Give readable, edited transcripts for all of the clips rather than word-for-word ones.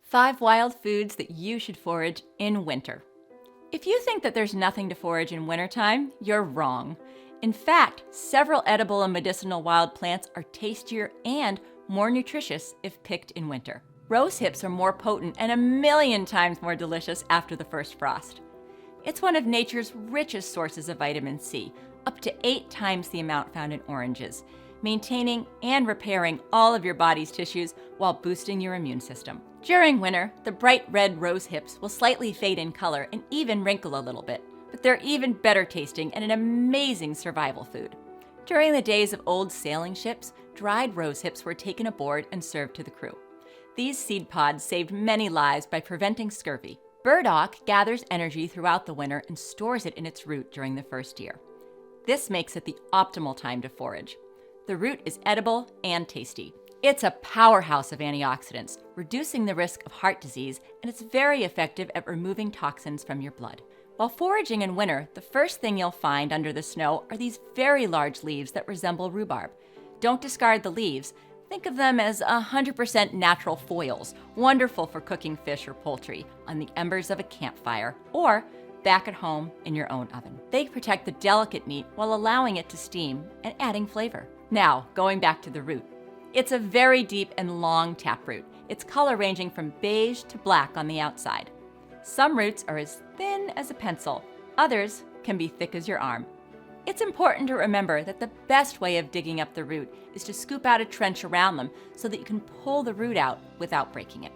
5 wild foods that you should forage in winter. If you think that there's nothing to forage in wintertime, you're wrong. In fact, several edible and medicinal wild plants are tastier and more nutritious if picked in winter. Rose hips are more potent and a million times more delicious after the first frost. It's one of nature's richest sources of vitamin C, up to 8 times the amount found in oranges, maintaining and repairing all of your body's tissues while boosting your immune system. During winter, the bright red rose hips will slightly fade in color and even wrinkle a little bit, but they're even better tasting and an amazing survival food. During the days of old sailing ships, dried rose hips were taken aboard and served to the crew. These seed pods saved many lives by preventing scurvy. Burdock gathers energy throughout the winter and stores it in its root during the first year. This makes it the optimal time to forage. The root is edible and tasty. It's a powerhouse of antioxidants, reducing the risk of heart disease, and it's very effective at removing toxins from your blood. While foraging in winter, the first thing you'll find under the snow are these very large leaves that resemble rhubarb. Don't discard the leaves. Think of them as 100% natural foils, wonderful for cooking fish or poultry on the embers of a campfire or back at home in your own oven. They protect the delicate meat while allowing it to steam and adding flavor. Now, going back to the root. It's a very deep and long taproot, its color ranging from beige to black on the outside. Some roots are as thin as a pencil, others can be thick as your arm. It's important to remember that the best way of digging up the root is to scoop out a trench around them so that you can pull the root out without breaking it.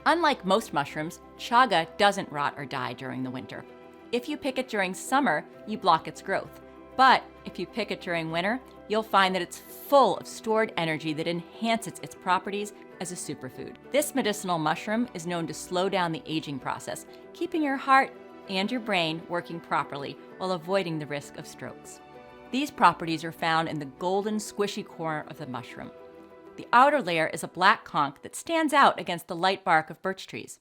Unlike most mushrooms, chaga doesn't rot or die during the winter. If you pick it during summer, you block its growth. But if you pick it during winter, you'll find that it's full of stored energy that enhances its properties as a superfood. This medicinal mushroom is known to slow down the aging process, keeping your heart and your brain working properly while avoiding the risk of strokes. These properties are found in the golden, squishy core of the mushroom. The outer layer is a black conch that stands out against the light bark of birch trees.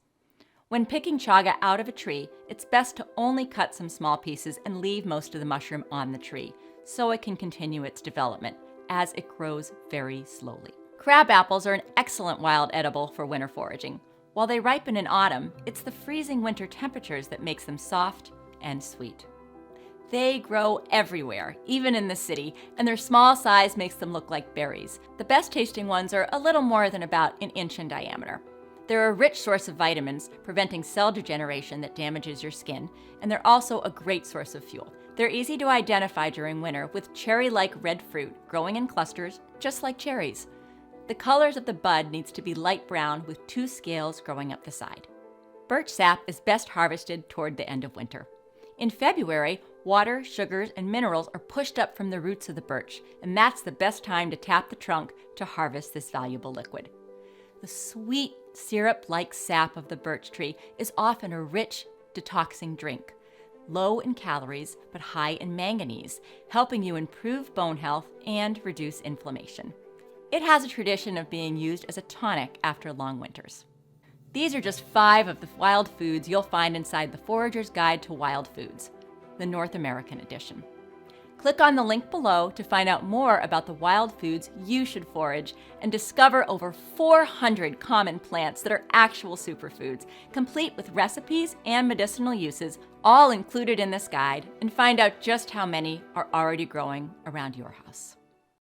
When picking chaga out of a tree, it's best to only cut some small pieces and leave most of the mushroom on the tree, so it can continue its development, as it grows very slowly. Crab apples are an excellent wild edible for winter foraging. While they ripen in autumn, it's the freezing winter temperatures that makes them soft and sweet. They grow everywhere, even in the city, and their small size makes them look like berries. The best tasting ones are a little more than about an inch in diameter. They're a rich source of vitamins, preventing cell degeneration that damages your skin, and they're also a great source of fuel. They're easy to identify during winter with cherry-like red fruit growing in clusters, just like cherries. The colors of the bud needs to be light brown with 2 scales growing up the side. Birch sap is best harvested toward the end of winter. In February, water, sugars, and minerals are pushed up from the roots of the birch, and that's the best time to tap the trunk to harvest this valuable liquid. The sweet, syrup-like sap of the birch tree is often a rich, detoxing drink, low in calories but high in manganese, helping you improve bone health and reduce inflammation. It has a tradition of being used as a tonic after long winters. These are just 5 of the wild foods you'll find inside the Forager's Guide to Wild Foods, the North American edition. Click on the link below to find out more about the wild foods you should forage and discover over 400 common plants that are actual superfoods, complete with recipes and medicinal uses, all included in this guide, and find out just how many are already growing around your house.